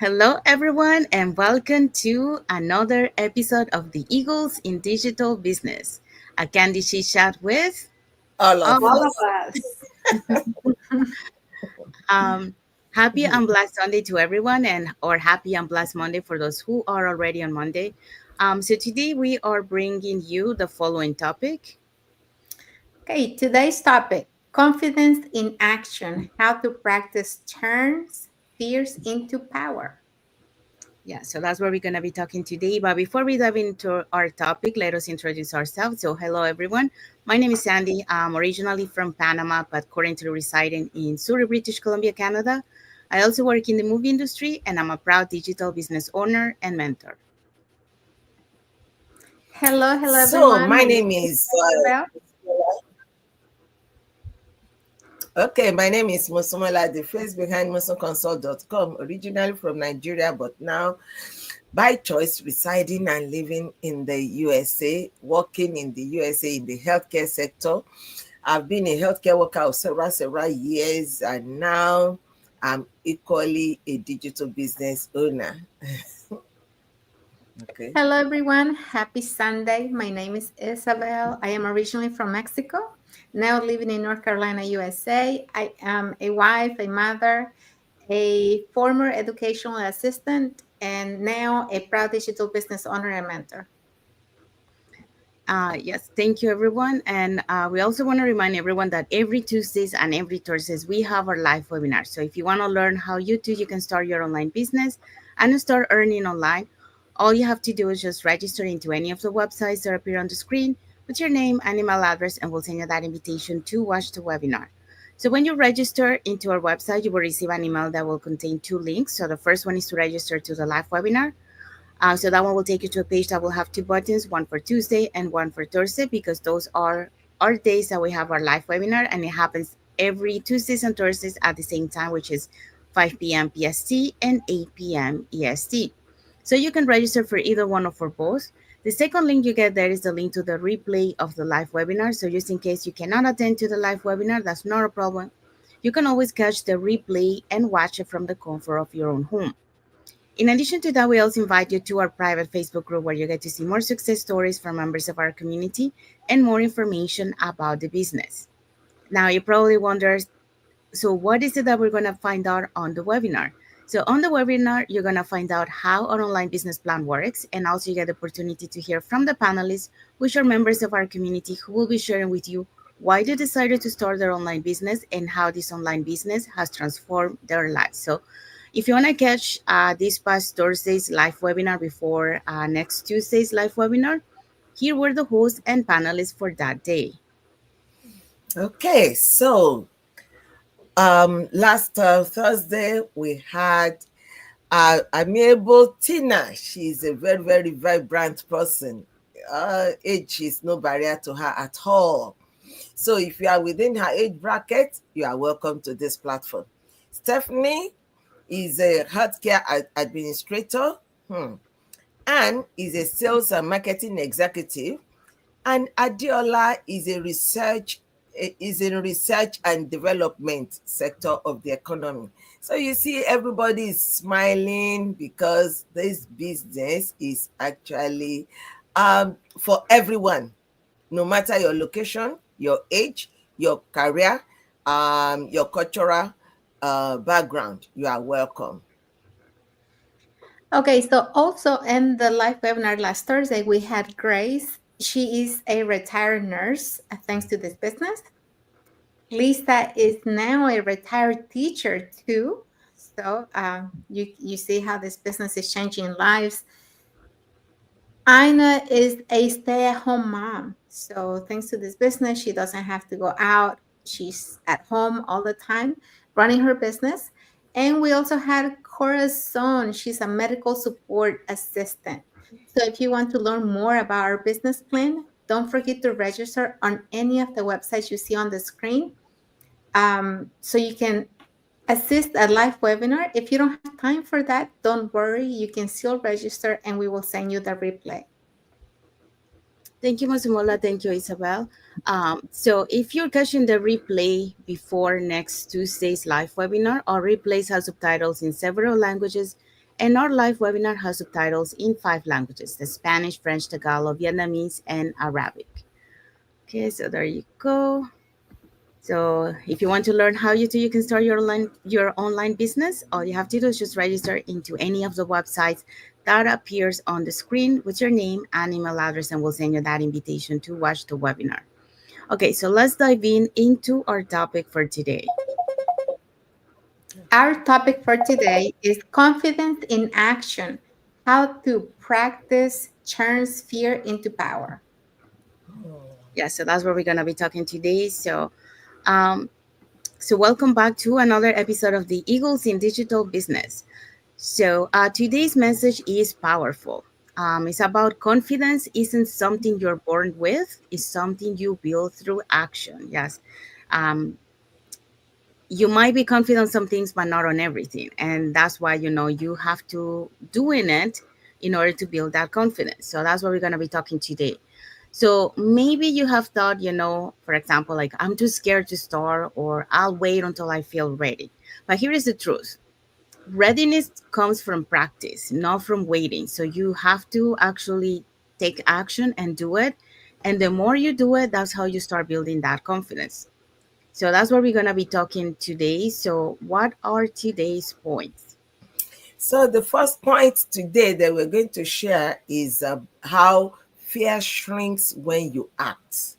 Hello, everyone, and welcome to another episode of the Eagles in Digital Business, a Candid Chit chat with All all of of All of us. us. us. Um, Happy and blessed Sunday to everyone, and or happy and blessed Monday for those who are already on Monday. So today we are bringing you the following topic. Okay, today's topic, confidence in action, how to practice turns fears into power. Yeah, so that's what we're going to be talking today. But before we dive into our topic, let us introduce ourselves. So, hello, everyone. My name is Sandy. I'm originally from Panama, but currently residing in Surrey, British Columbia, Canada. I also work in the movie industry, and I'm a proud digital business owner and mentor. Hello So, everyone. my My name name is is Isabel. my name is Musumola, the face behind musumconsult.com, originally from Nigeria, but now by choice residing and living in the USA, working in the USA in the healthcare sector. I've been a healthcare worker of several years, and now I'm equally a digital business owner. Okay. Hello everyone. Happy Sunday. My name is Isabel. I am originally from Mexico, now living in North Carolina, USA. I am a wife, a mother, a former educational assistant, and now a proud digital business owner and mentor. Yes, thank you, everyone. And we also want to remind everyone that every Tuesdays and every Thursdays we have our live webinar. So if you want to learn how you can start your online business and start earning online, all you have to do is just register into any of the websites that appear on the screen with your name and email address, and we'll send you that invitation to watch the webinar. So when you register into our website, you will receive an email that will contain two links. So the first one is to register to the live webinar, so that one will take you to a page that will have two buttons, one for Tuesday and one for Thursday, because those are our days that we have our live webinar, and it happens every Tuesdays and Thursdays at the same time, which is 5 p.m. PST and 8 p.m. EST. So you can register for either one or for both. The second link you get there is the link to the replay of the live webinar. So just in case you cannot attend to the live webinar, that's not a problem. You can always catch the replay and watch it from the comfort of your own home. In addition to that, we also invite you to our private Facebook group where you get to see more success stories from members of our community and more information about the business. Now, you probably wonder, so what is it that we're going to find out on the webinar? So on the webinar, you're going to find out how an online business plan works, and also you get the opportunity to hear from the panelists, which are members of our community who will be sharing with you why they decided to start their online business and how this online business has transformed their lives. So if you want to catch this past Thursday's live webinar before next Tuesday's live webinar, here were the hosts and panelists for that day. Okay. So, last Thursday we had amiable Tina. She's a very vibrant person. Age is no barrier to her at all. So if you are within her age bracket, you are welcome to this platform. Stephanie is a healthcare administrator, and is a sales and marketing executive, and Adiola is in research and development sector of the economy. So you see, everybody is smiling because this business is actually for everyone, no matter your location, your age, your career, your cultural background. You are welcome. Okay, so also in the live webinar last Thursday, we had Grace. She is a retired nurse, thanks to this business. Lisa is now a retired teacher too. So you see how this business is changing lives. Ina is a stay-at-home mom. So thanks to this business, she doesn't have to go out. She's at home all the time, running her business. And we also had Corazon. She's a medical support assistant. So if you want to learn more about our business plan, don't forget to register on any of the websites you see on the screen, so you can assist a live webinar. If you don't have time for that, don't worry. You can still register and we will send you the replay. Thank you, Masimola. Thank you, Isabel. So if you're catching the replay before next Tuesday's live webinar, our replays have subtitles in several languages, And our live webinar has subtitles in 5 languages: the Spanish, French, Tagalog, Vietnamese, and Arabic. Okay, so there you go. So if you want to learn how you can start your online business, all you have to do is just register into any of the websites that appears on the screen with your name and email address, and we'll send you that invitation to watch the webinar. Okay, so let's dive in into our topic for today. Our topic for today is confidence in action, how to practice turns fear into power. Yeah, so that's what we're gonna be talking today. Um, so welcome back to another episode of the Eagles in Digital Business. So today's message is powerful. It's about confidence isn't something you're born with; it's something you build through action. Yes, um, you might be confident on some things, but not on everything, and that's why you have to doing it in order to build that confidence. So that's what we're gonna be talking today. So maybe you have thought, for example, like, I'm too scared to start, or I'll wait until I feel ready. But here is the truth: readiness comes from practice, not from waiting. So you have to actually take action and do it. And the more you do it, that's how you start building that confidence. So that's what we're going to be talking today. So, what are today's points? So the first point today that we're going to share is how fear shrinks when you act.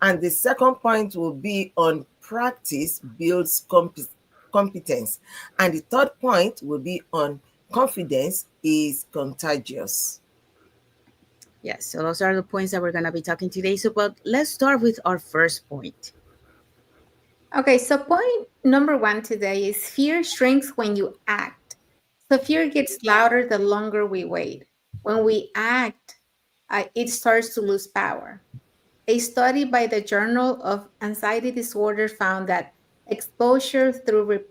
And the second point will be on practice builds competence. And the third point will be on confidence is contagious. Yes, so those are the points that we're going to be talking today. So, but let's start with our first point. Okay, so point number one today is fear shrinks when you act. So fear gets louder the longer we wait. When we act, it starts to lose power. A study by the Journal of Anxiety Disorder found that exposure through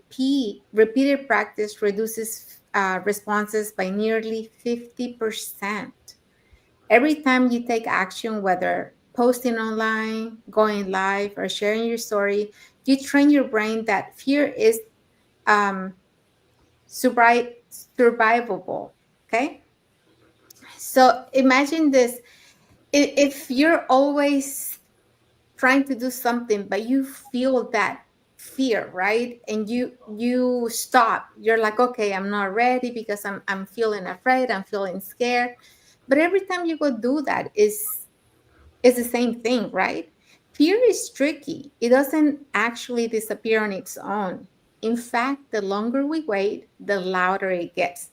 repeated practice reduces responses by nearly 50%. Every time you take action, whether posting online, going live, or sharing your story, you train your brain that fear is um, survi- survivable. Okay. So imagine this: if you're always trying to do something, but you feel that fear, right? And you stop. You're like, okay, I'm not ready because I'm feeling afraid, I'm feeling scared. But every time you go do that is the same thing, right? Fear is tricky. It doesn't actually disappear on its own. In fact, the longer we wait, the louder it gets.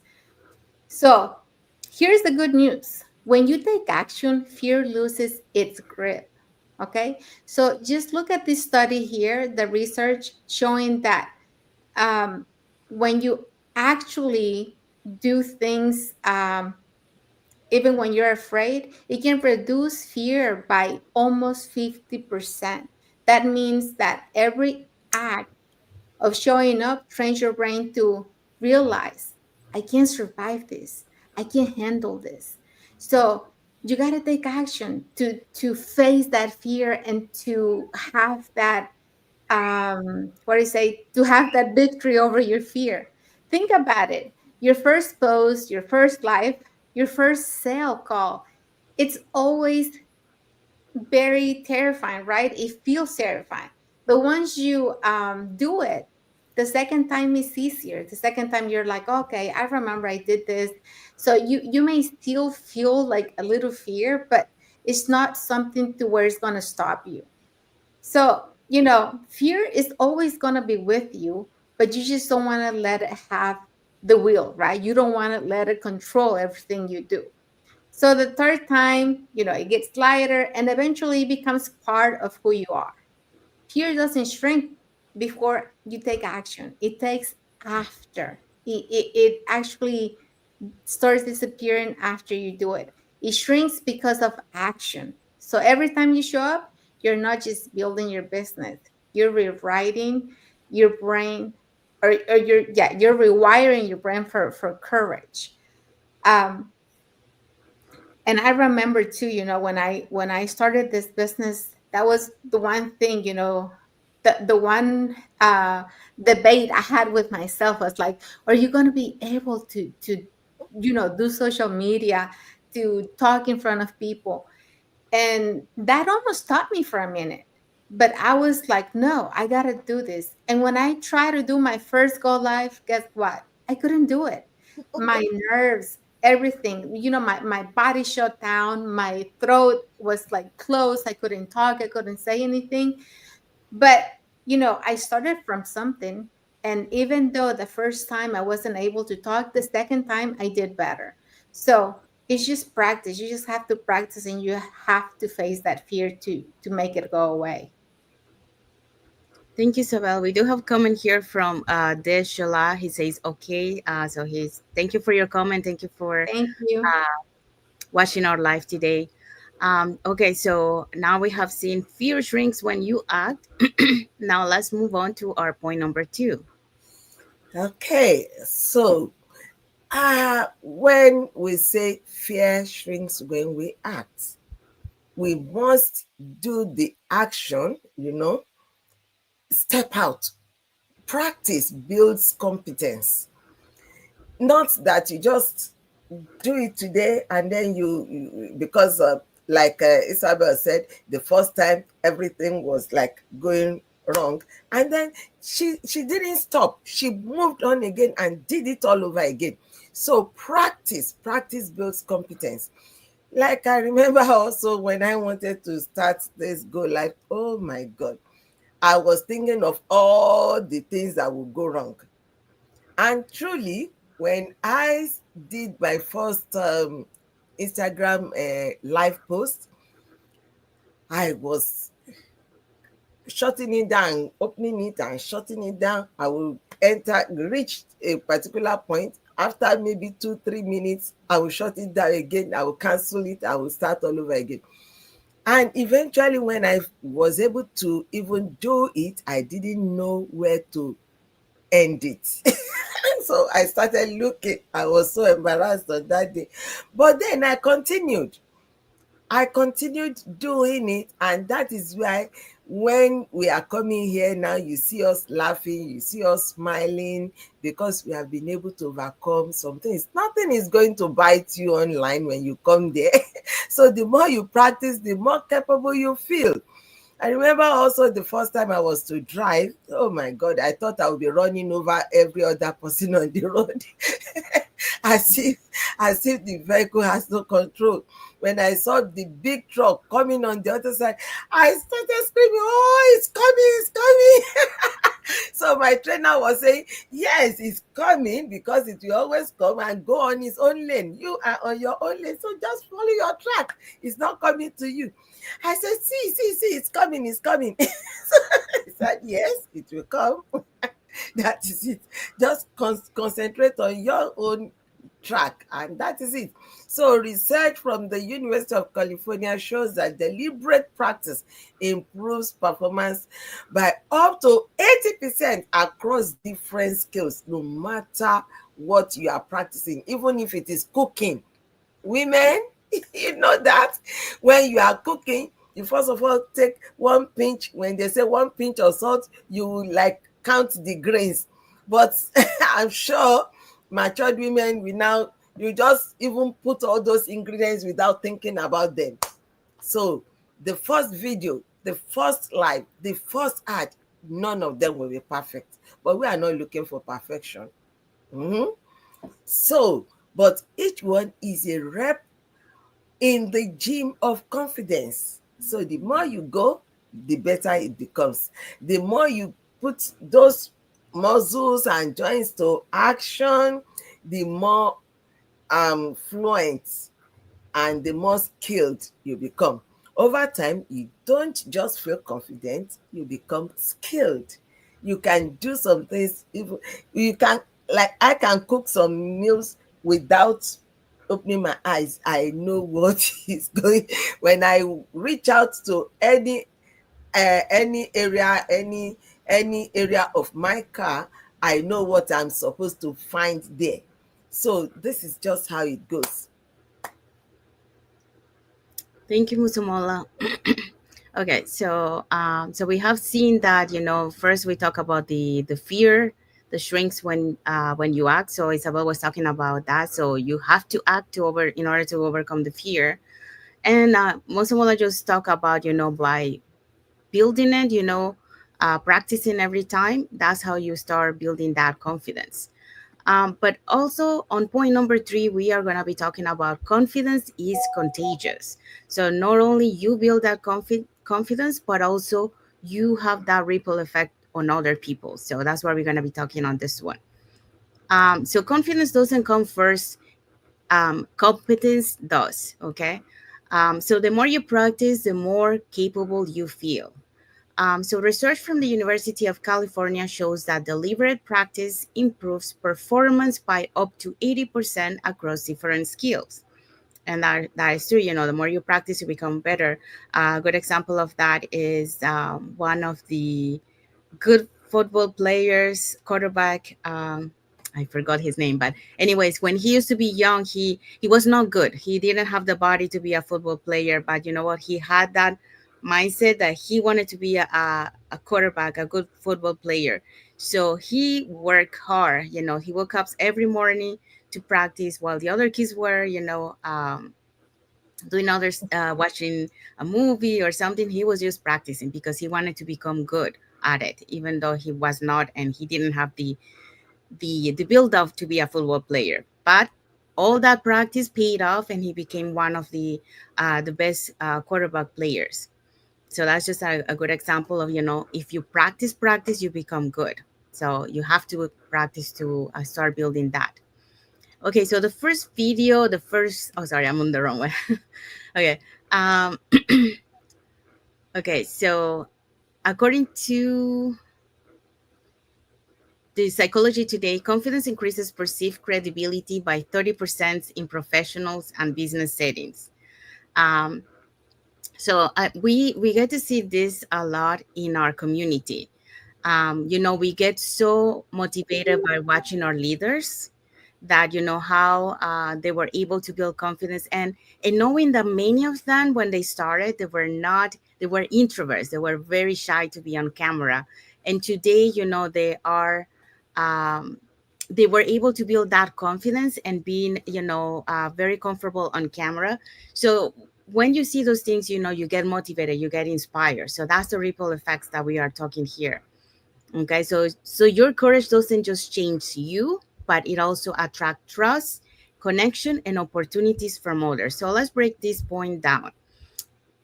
So here's the good news: when you take action, fear loses its grip. Okay, so just look at this study here, the research showing that um, when you actually do things, even when you're afraid, it can reduce fear by almost 50%. That means that every act of showing up trains your brain to realize, I can survive this, I can handle this. So you got to take action to face that fear and to have that what do you say, to have that victory over your fear. Think about it: your first post, your first live, your first sale call, it's always very terrifying, right? It feels terrifying. But once you do it, the second time is easier. The second time you're like, okay, I remember I did this. So you may still feel like a little fear, but it's not something to where it's going to stop you. So, fear is always going to be with you, but you just don't want to let it have the wheel, right? You don't want to let it control everything you do. So the third time, it gets lighter and eventually becomes part of who you are. Fear doesn't shrink before you take action, it takes after. It actually starts disappearing after you do it. It shrinks because of action. So every time you show up, you're not just building your business, you're rewriting your brain, or you're rewiring your brain for courage. Um, and I remember too, when I started this business, that was the one thing, the one debate I had with myself was like, are you going to be able to do social media, to talk in front of people? And that almost stopped me for a minute. But I was like, no, I got to do this. And when I tried to do my first go live, guess what? I couldn't do it. My nerves, everything, my body shut down. My throat was like closed. I couldn't talk. I couldn't say anything. But, I started from something. And even though the first time I wasn't able to talk, the second time I did better. So it's just practice. You just have to practice, and you have to face that fear to make it go away. Thank you, Sabel. We do have a comment here from Deshola. He says, okay. So he's thank you for your comment. Thank you for Thank you. watching our live today. Okay, so now we have seen fear shrinks when you act. Now let's move on to our point number two. Okay, so when we say fear shrinks when we act, we must do the action, step out. Practice builds competence. Not that you just do it today and then because like Isabel said, the first time everything was like going wrong, and then she didn't stop. She moved on again and did it all over again. So practice builds competence. Like I remember also when I wanted to start this go live, oh my God, I was thinking of all the things that would go wrong. And truly, when I did my first Instagram live post, I was shutting it down, opening it and shutting it down. I will reach a particular point. After maybe 2-3 minutes, I will shut it down again. I will cancel it. I will start all over again. And eventually, when I was able to even do it, I didn't know where to end it. So I started looking. I was so embarrassed on that day. But then I continued. I continued doing it. And that is why when we are coming here now, you see us laughing, you see us smiling, because we have been able to overcome some things. Nothing is going to bite you online when you come there. So the more you practice, the more capable you feel. I remember also the first time I was to drive. Oh my God, I thought I would be running over every other person on the road. as if as if the vehicle has no control. When I saw the big truck coming on the other side, I started screaming, "Oh, it's coming. So my trainer was saying, yes, it's coming because it will always come and go on its own lane. You are on your own lane, so just follow your track. It's not coming to you. I said, see, it's coming, it's coming. So he said, yes, it will come. That is it. Just concentrate on your own track, and that is it. So research from the University of California shows that deliberate practice improves performance by up to 80% across different skills, no matter what you are practicing, even if it is cooking. Women, you know that when you are cooking, you first of all take one pinch. When they say one pinch of salt, you will like count the grains. But I'm sure matured women will now, you just even put all those ingredients without thinking about them. So the first video, the first live, the first ad, none of them will be perfect. But we are not looking for perfection. Mhm. So, but each one is a rep in the gym of confidence. So the more you go, the better it becomes. The more you put those muscles and joints to action, the more fluent and the more skilled you become. Over time, you don't just feel confident, you become skilled. You can do some things, even you can, like I can cook some meals without opening my eyes. I know what is going. When I reach out to any area, any area of my car, I know what I'm supposed to find there. So this is just how it goes. Thank you, Musamola. Okay, so we have seen that, first we talk about the fear, the shrinks when you act. So Isabel was talking about that. So you have to act to over in order to overcome the fear. And most of all, I just talk about, by building it, practicing every time. That's how you start building that confidence. But also on point number three, we are going to be talking about confidence is contagious. So not only you build that confidence, but also you have that ripple effect on other people. So that's what we're going to be talking on this one. So confidence doesn't come first. Competence does. Okay. So the more you practice, the more capable you feel. So, research from the University of California shows that deliberate practice improves performance by up to 80% across different skills. And that is true. The more you practice, you become better. A good example of that is one of the good football players, quarterback. I forgot his name, but anyways, when he used to be young, he was not good. He didn't have the body to be a football player, but you know what? He had that mindset that he wanted to be a quarterback, a good football player. So he worked hard. He woke up every morning to practice while the other kids were, doing others, watching a movie or something. He was just practicing because he wanted to become good at it, even though he was not, and he didn't have the build up to be a football player. But all that practice paid off, and he became one of the best quarterback players. So that's just a good example of, if you practice, you become good. So you have to practice to start building that. Okay, so the first video, oh, sorry, I'm on the wrong one. Okay. Um, okay, so according to the Psychology Today, confidence increases perceived credibility by 30% in professionals and business settings. Um, so we get to see this a lot in our community. We get so motivated by watching our leaders that how they were able to build confidence, and knowing that many of them, when they started, they were introverts. They were very shy to be on camera, and today, um, they were able to build that confidence and being, very comfortable on camera. So when you see those things, you get motivated, you get inspired. So that's the ripple effects that we are talking here. Okay, so your courage doesn't just change you, but it also attract trust, connection, and opportunities from others. So let's break this point down.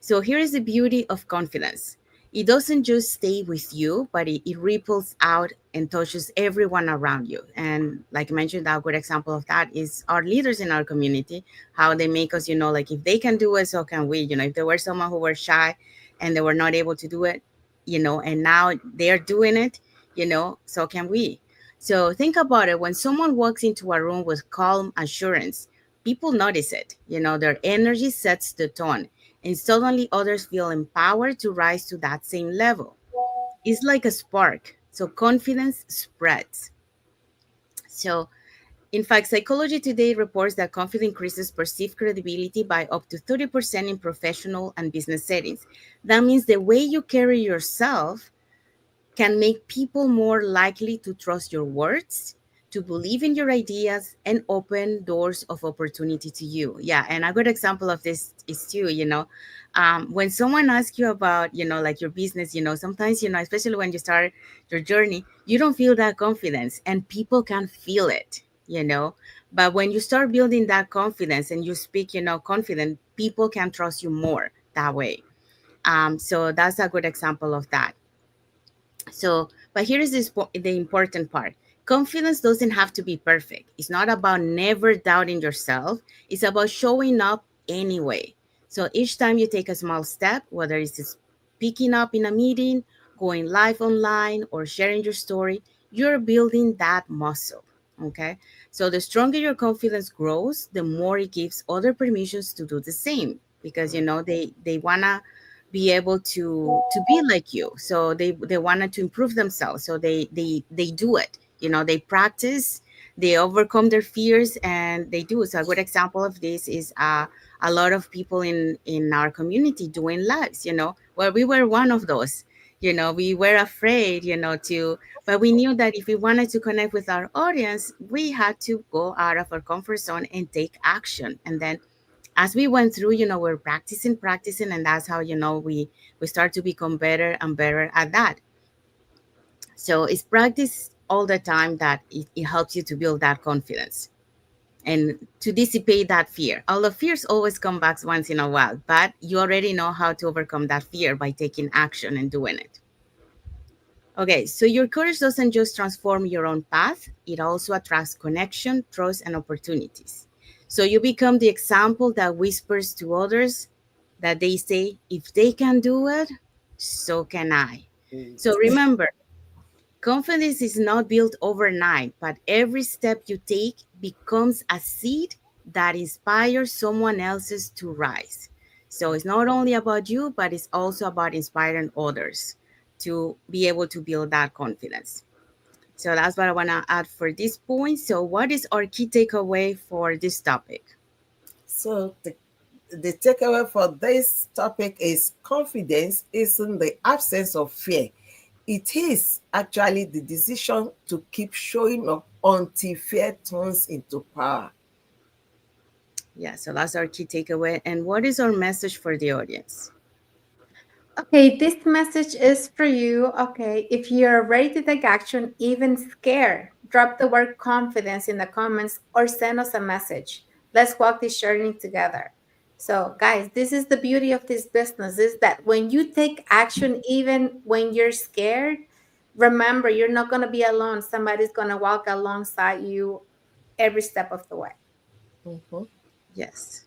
So here is the beauty of confidence. It doesn't just stay with you, but it ripples out and touches everyone around you. And like I mentioned, a good example of that is our leaders in our community, how they make us, like if they can do it, so can we. If there were someone who were shy and they were not able to do it, and now they're doing it, so can we. So think about it. When someone walks into a room with calm assurance, people notice it. Their energy sets the tone, and suddenly others feel empowered to rise to that same level. It's like a spark. So confidence spreads. So, in fact, Psychology Today reports that confidence increases perceived credibility by up to 30% in professional and business settings. That means the way you carry yourself can make people more likely to trust your words, to believe in your ideas, and open doors of opportunity to you. Yeah, and a good example of this is too, when someone asks you about, like your business, sometimes, especially when you start your journey, you don't feel that confidence, and people can feel it. But when you start building that confidence and you speak, confident, people can trust you more that way. So that's a good example of that. So, but here is the important part. Confidence doesn't have to be perfect. It's not about never doubting yourself. It's about showing up anyway. So each time you take a small step, whether it's speaking up in a meeting, going live online, or sharing your story, you're building that muscle. Okay. So the stronger your confidence grows, the more it gives other permissions to do the same, because they wanna be able to be like you. So they wanted to improve themselves, so they do it. They practice, they overcome their fears and they do. So a good example of this is a lot of people in our community doing lives, well, we were one of those. We were afraid, to, but we knew that if we wanted to connect with our audience, we had to go out of our comfort zone and take action. And then as we went through, we're practicing, and that's how, we start to become better and better at that. So it's practice all the time that it helps you to build that confidence and to dissipate that fear. All the fears always come back once in a while, but you already know how to overcome that fear by taking action and doing it. Okay, so your courage doesn't just transform your own path, it also attracts connection, trust, and opportunities. So you become the example that whispers to others that they say, if they can do it, so can I. So remember, confidence is not built overnight, but every step you take becomes a seed that inspires someone else's to rise. So it's not only about you, but it's also about inspiring others to be able to build that confidence. So that's what I want to add for this point. So, what is our key takeaway for this topic? So the takeaway for this topic is confidence isn't the absence of fear. It is actually the decision to keep showing up until fear turns into power. Yeah, so that's our key takeaway. And what is our message for the audience? Okay, this message is for you. Okay, if you're ready to take action, even scared, drop the word confidence in the comments or send us a message. Let's walk this journey together. So, guys, this is the beauty of this business is that when you take action, even when you're scared, remember you're not going to be alone. Somebody's going to walk alongside you every step of the way. Mhm. Yes.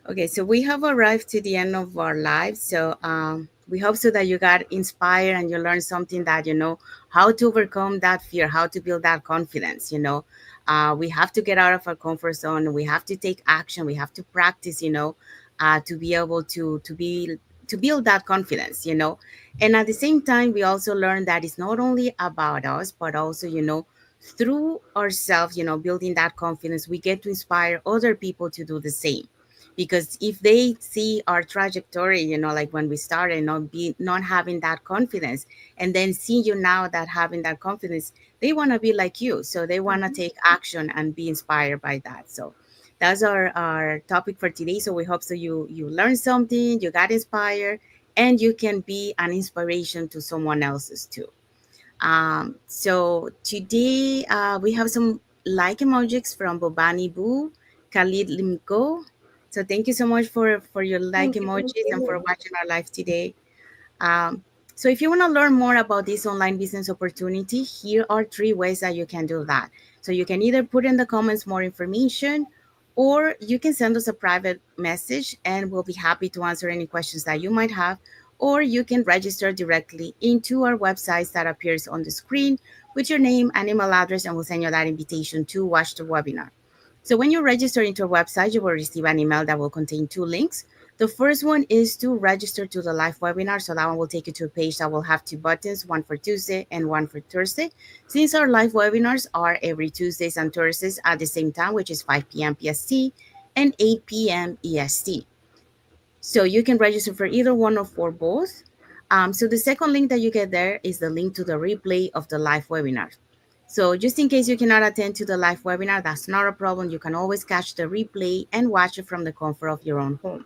Okay, so we have arrived to the end of our lives. So we hope so that you got inspired and you learned something that how to overcome that fear, how to build that confidence. We have to get out of our comfort zone. We have to take action. We have to practice. To be able to build that confidence. And at the same time, we also learn that it's not only about us, but also through ourselves. Building that confidence, we get to inspire other people to do the same, because if they see our trajectory, like when we started, not having that confidence, and then see you now that having that confidence, they want to be like you, so they want to Mhm. take action and be inspired by that. So that's our topic for today. So we hope so you learned something, you got inspired, and you can be an inspiration to someone else's too. So today we have some like emojis from Bobani Boo, Khalid Limko. So thank you so much for your like Thank emojis and for you. watching our live today. Um, so if you want to learn more about this online business opportunity, here are three ways that you can do that. So you can either put in the comments more information, or you can send us a private message and we'll be happy to answer any questions that you might have. Or you can register directly into our websites that appears on the screen with your name and email address, and we'll send you that invitation to watch the webinar. So when you register into our website, you will receive an email that will contain two links. The first one is to register to the live webinar. So that one will take you to a page that will have two buttons, one for Tuesday and one for Thursday. Since our live webinars are every Tuesdays and Thursdays at the same time, which is 5 p.m. PST and 8 p.m. EST. So you can register for either one or for both. So the second link that you get there is the link to the replay of the live webinar. So just in case you cannot attend to the live webinar, that's not a problem. You can always catch the replay and watch it from the comfort of your own home.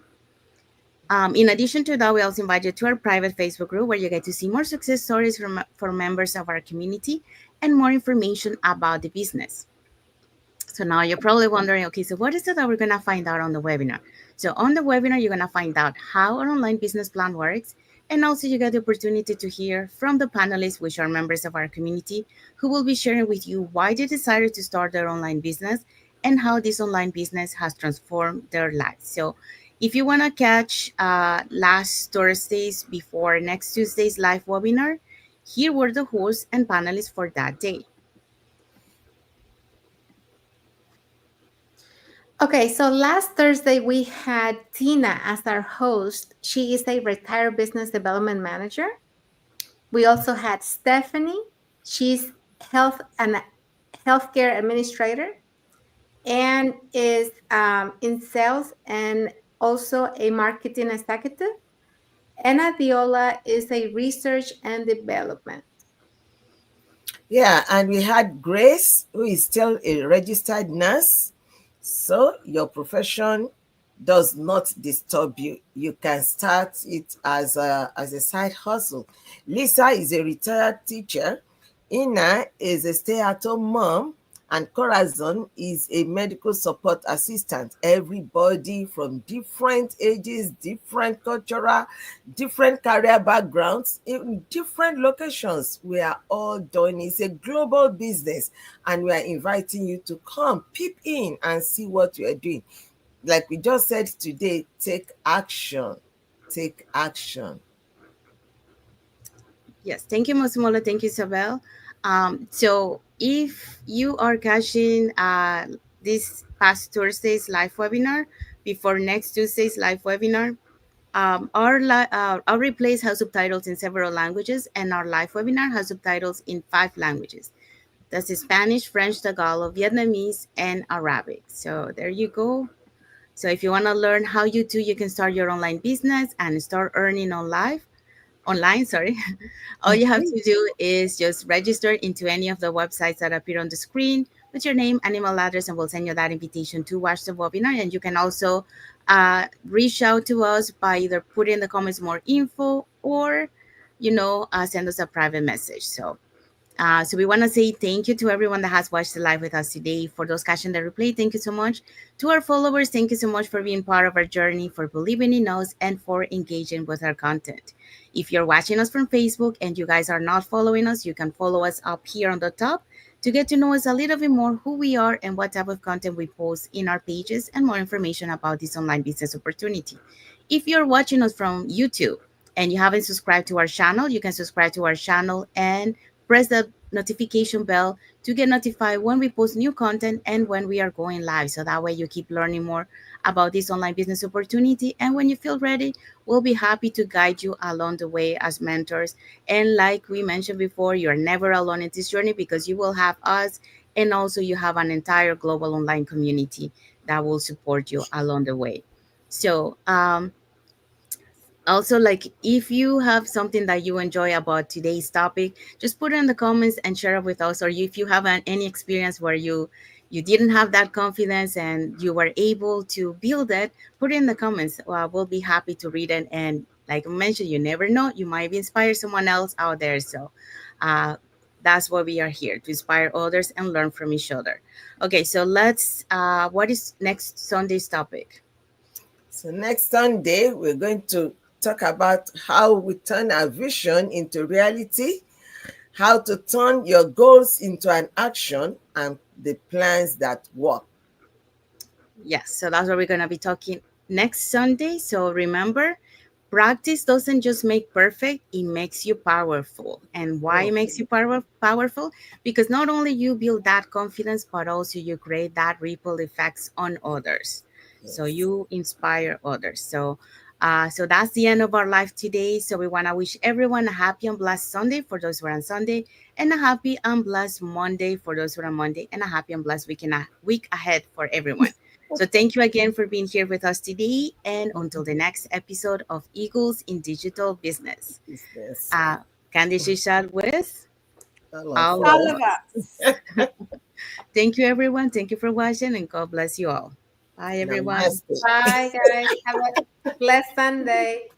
In addition to that, we also invite you to our private Facebook group where you get to see more success stories from members of our community and more information about the business. So now you're probably wondering, okay, so what is it that we're going to find out on the webinar? So on the webinar, you're going to find out how an online business plan works. And also you get the opportunity to hear from the panelists, which are members of our community, who will be sharing with you why they decided to start their online business and how this online business has transformed their lives. So if you want to catch last Thursday's before next Tuesday's live webinar, here were the hosts and panelists for that day. Okay, so last Thursday we had Tina as our host. She is a retired business development manager. We also had Stephanie. She's health and healthcare administrator, and is in sales and also a marketing executive. And Adiola is a research and development. Yeah, and we had Grace, who is still a registered nurse. So your profession does not disturb you. You can start it as a side hustle. Lisa is a retired teacher. Ina is a stay-at-home mom. And Corazon is a medical support assistant. Everybody from different ages, different cultural, different career backgrounds, in different locations. We are all doing it's a global business, and we are inviting you to come, peep in, and see what you are doing. Like we just said today, take action. Take action. Yes, thank you, Mosumola. Thank you, Isabel. So if you are catching this past Thursday's live webinar before next Tuesday's live webinar, our replays have subtitles in several languages, and our live webinar has subtitles in 5 languages. That's Spanish, French, Tagalog, Vietnamese, and Arabic. So there you go. So if you want to learn how you can start your online business and start earning online, sorry, all you have to do is just register into any of the websites that appear on the screen with your name and email address, and we'll send you that invitation to watch the webinar. And you can also reach out to us by either putting in the comments more info or, send us a private message. So we want to say thank you to everyone that has watched the live with us today. For those catching the replay, thank you so much. To our followers, thank you so much for being part of our journey, for believing in us, and for engaging with our content. If you're watching us from Facebook and you guys are not following us, you can follow us up here on the top to get to know us a little bit more, who we are and what type of content we post in our pages, and more information about this online business opportunity. If you're watching us from YouTube and you haven't subscribed to our channel, you can subscribe to our channel and press the notification bell to get notified when we post new content and when we are going live. So that way you keep learning more about this online business opportunity. And when you feel ready, we'll be happy to guide you along the way as mentors. And like we mentioned before, you're never alone in this journey because you will have us, and also you have an entire global online community that will support you along the way. So also, like, if you have something that you enjoy about today's topic, just put it in the comments and share it with us. Or if you have any experience where you didn't have that confidence and you were able to build it, put it in the comments. We'll be happy to read it. And like I mentioned, you never know, you might be inspire someone else out there. So that's why we are here, to inspire others and learn from each other. Okay, so let's what is next Sunday's topic? So next Sunday, we're going to talk about how we turn our vision into reality, how to turn your goals into an action, and the plans that work. Yes, so that's what we're going to be talking next Sunday. So remember, practice doesn't just make perfect, it makes you powerful. And why it Mm, makes you powerful? Because not only you build that confidence, but also you create that ripple effects on others. So yes. you inspire others. So that's the end of our life today. So we want to wish everyone a happy and blessed Sunday for those who are on Sunday, and a happy and blessed Monday for those who are on Monday, and a happy and blessed week ahead for everyone. So thank you again for being here with us today, and until the next episode of Eagles in Digital Business. Business. Uh, Candy Shishad with All of all of All us. of us. us. Thank you, everyone. Thank you for watching, and God bless you all. Bye, everyone. Namaste. Bye, guys. Have a blessed Sunday.